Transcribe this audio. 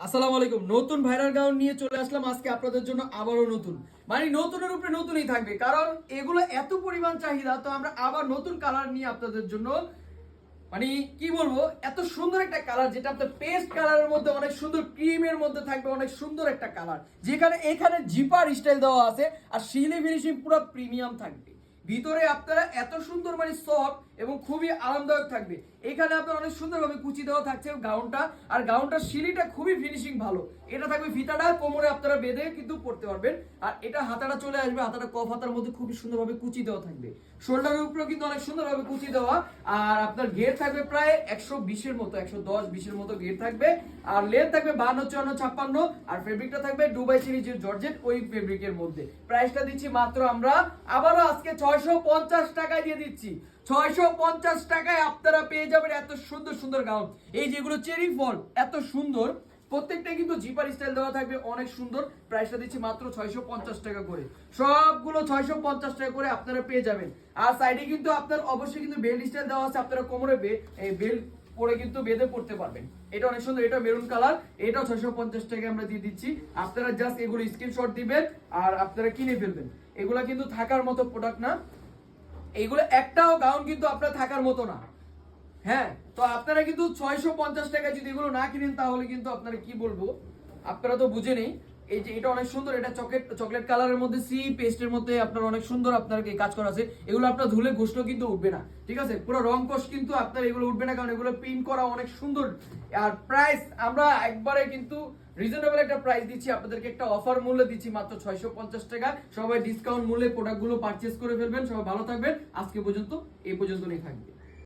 আসসালামু আলাইকুম। নতুন ভাইরাল গাউন নিয়ে চলে আসলাম আজকে আপনাদের জন্য আবারও নতুন। মানে নতুনের উপরে নতুনই থাকবে, কারণ এগুলো এত পরিমাণ চাহিদা, তো আমরা আবার নতুন কালার নিয়ে আপনাদের জন্য মানে কি বলবো, এত সুন্দর একটা কালার যেটা আপনার পেস্ট কালারের মধ্যে অনেক সুন্দর ক্রিমের মধ্যে থাকবে, অনেক সুন্দর একটা কালার, যেখানে এখানে জিপার স্টাইল দেওয়া আছে আর সিলি ফিনিশিং পুরো প্রিমিয়াম থাকবে। ভিতরে আপনারা এত সুন্দর মানে সফট এবং খুবই আরামদায়ক থাকবে। এখানে আপনার অনেক সুন্দরভাবে কুচি দেওয়া থাকছে গাউনটা, আর গাউনটার সিলিটা খুবই ফিনিশিং ভালো। এটা থাকবে ফিতাটা কোমরে আপনারা বেঁধে কিন্তু পড়তে পারবেন। আর এটা হাতাটা চলে আসবে, হাতাটা কফ হাতার মধ্যে খুবই সুন্দরভাবে কুচি দেওয়া থাকবে। শোল্ডারের উপরেও কিন্তু অনেক সুন্দরভাবে কুচি দেওয়া। আর আপনার ঘের থাকবে প্রায় 120-এর মতো, 110-20-এর মতো ঘের থাকবে। আর লেন্থ থাকবে 52-54-56। আর ফেব্রিকটা থাকবে দুবাই চেরি যে জর্জেট ওই ফেব্রিকের মধ্যে। প্রাইসটা দিচ্ছি মাত্র আমরা আবারও আজকে 650 টাকায় দিয়ে দিচ্ছি। 650 টাকায় আপনারা পেয়ে যাবেন এত সুন্দর সুন্দর গাউন। এই যেগুলো চেরি ফল এত সুন্দর, প্রত্যেকটা কিন্তু জিপার স্টাইল দেওয়া থাকবে, অনেক সুন্দর। প্রাইসটা দিচ্ছি মাত্র 650 টাকা করে। সবগুলো 650 টাকা করে আপনারা পেয়ে যাবেন। আর সাইডে কিন্তু আপনার অবশ্যই কিন্তু বেল্ট স্টাইল দেওয়া আছে, আপনারা কোমরে বেল্ট পরে কিন্তু বেঁধে পড়তে পারবেন। এটা অনেক সুন্দর, এটা মেরুন কালার, এটাও 650 টাকা আমরা দিয়ে দিচ্ছি। আপনারা জাস্ট এগুলো স্ক্রিনশট দিবেন আর আপনারা কিনে ফেলবেন। এগুলা কিন্তু থাকার মতো প্রোডাক্ট না, এইগুলো একটাও গাউন কিন্তু আপনার থাকার মতো না। হ্যাঁ, তো আপনারা কিন্তু 650 টাকা যদি এগুলো না কিনেন তাহলে কিন্তু আপনারা কি বলবো, আপনারা তো বুঝে নেই। এই যে এটা অনেক সুন্দর, এটা চকলেট কালারের মধ্যে সি পেস্টের মধ্যে আপনার অনেক সুন্দর আপনার কাজ করা আছে। এগুলো আপনার ধুলে ঘষলেও কিন্তু উঠবে না, ঠিক আছে? পুরো রং কষ কিন্তু আপনার এগুলো উঠবে না, কারণ এগুলো প্রিন্ট করা অনেক সুন্দর। আর প্রাইস আমরা একবারে কিন্তু রিজনেবল একটা প্রাইস দিচ্ছি আপনাদেরকে, একটা অফার মূল্যে দিচ্ছি মাত্র 650 টাকা। সবাই ডিসকাউন্ট মূল্যে প্রোডাক্টগুলো পারচেজ করে ফেলবেন। সবাই ভালো থাকবেন। আজকে পর্যন্ত এই পর্যন্ত নিয়ে থাকবে।